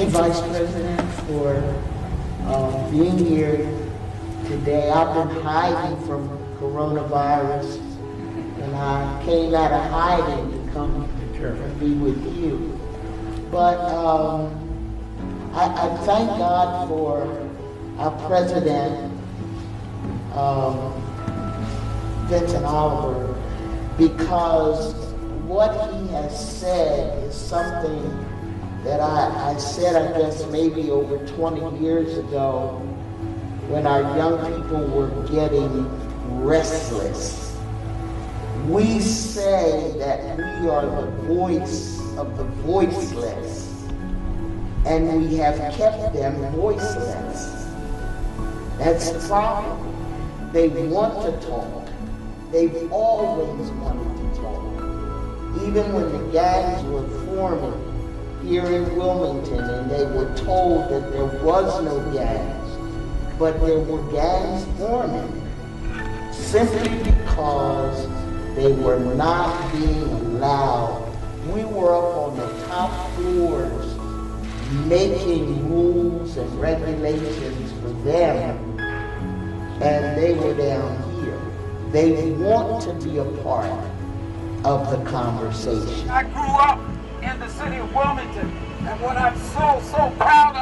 you, Vice President, for being here today. I've been hiding from coronavirus, and I came out of hiding to come and be with you. But I thank God for our President, Vincent Oliver, because what he has said is something that I said, I guess, maybe over 20 years ago when our young people were getting restless. We say that we are the voice of the voiceless, and we have kept them voiceless. That's the problem. They want to talk. They've always wanted to talk. Even when the gangs were forming here in Wilmington, and they were told that there was no gangs, but there were gangs forming simply because they were not being allowed. We were up on the top floors making rules and regulations for them, and they were down here. They want to be a part of the conversation. I grew up in the city of Wilmington, and what I'm so proud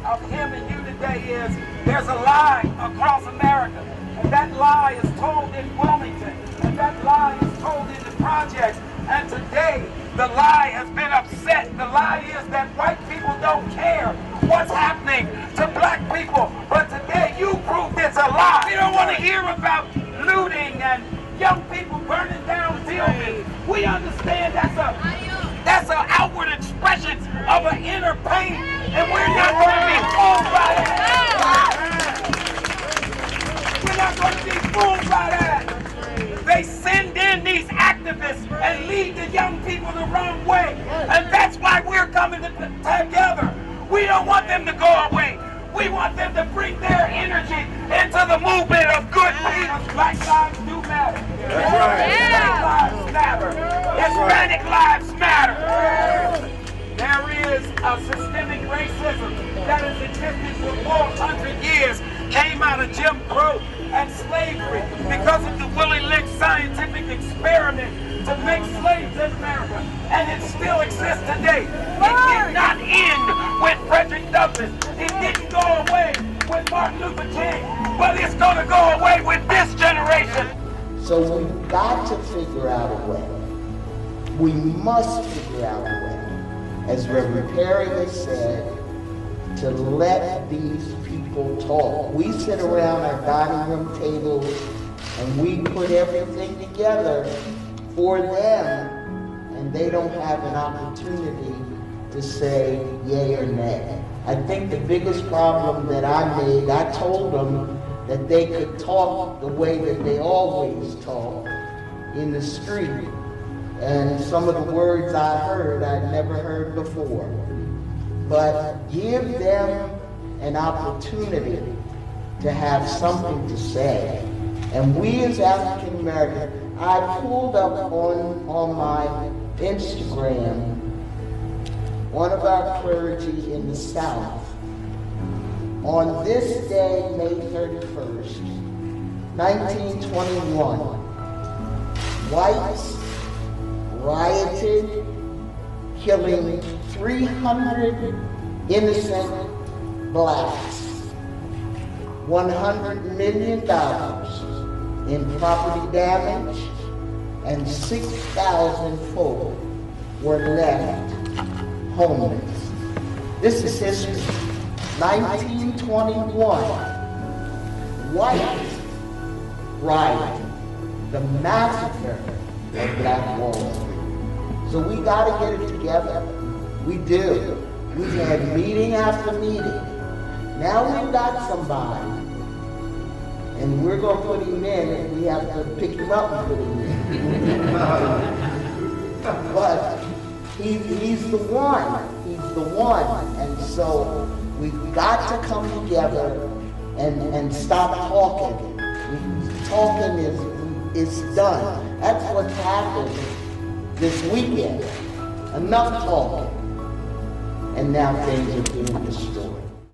of him and you today is there's a lie across America, and that lie is told in Wilmington, and that lie is told in the projects, and today the lie has been upset. The lie is that white people don't care what's happening to black people, but today you proved it's a lie. We don't want to hear about looting and young people burning down buildings. We understand that's an outward expression of an inner pain, and we're not going to be fooled by that. We're not going to be fooled by that. They send in these activists and lead the young people the wrong way, and that's why we're coming together. We don't want them to go away. We want them to bring their energy into the movement of good people. Black lives do matter. Black lives matter. Hispanic lives matter. There is a systemic racism that has existed for 400 years, came out of Jim Crow and slavery because of the Willie Lynch scientific experiment to make slaves in America, and it still exists today. It did not end with Frederick Douglass. It didn't go away with Martin Luther King, but it's going to go away with this generation. So we've got to figure out a way. We must figure out a way, as Reverend Perry has said, to let these people talk. We sit around our dining room tables and we put everything together for them, and they don't have an opportunity to say yay or nay. I think the biggest problem that I made, I told them that they could talk the way that they always talk in the street. And some of the words I heard, I'd never heard before. But give them an opportunity to have something to say. And we as African Americans, I pulled up on my Instagram one of our clergy in the South. On this day, May 31st, 1921, whites rioted, killing 300 innocent blacks, $100 million in property damage, and 6,000 folk were left homeless. This is history. 1921, whites rioted, the massacre of Black Wall Street. So we got to get it together. We do. We've had meeting after meeting. Now we've got somebody, and we're going to put him in, and we have to pick him up and put him in. But he's the one. He's the one. And so we've got to come together and stop talking. Talking is done. That's what's happened this weekend. Enough talking. and now things are being destroyed.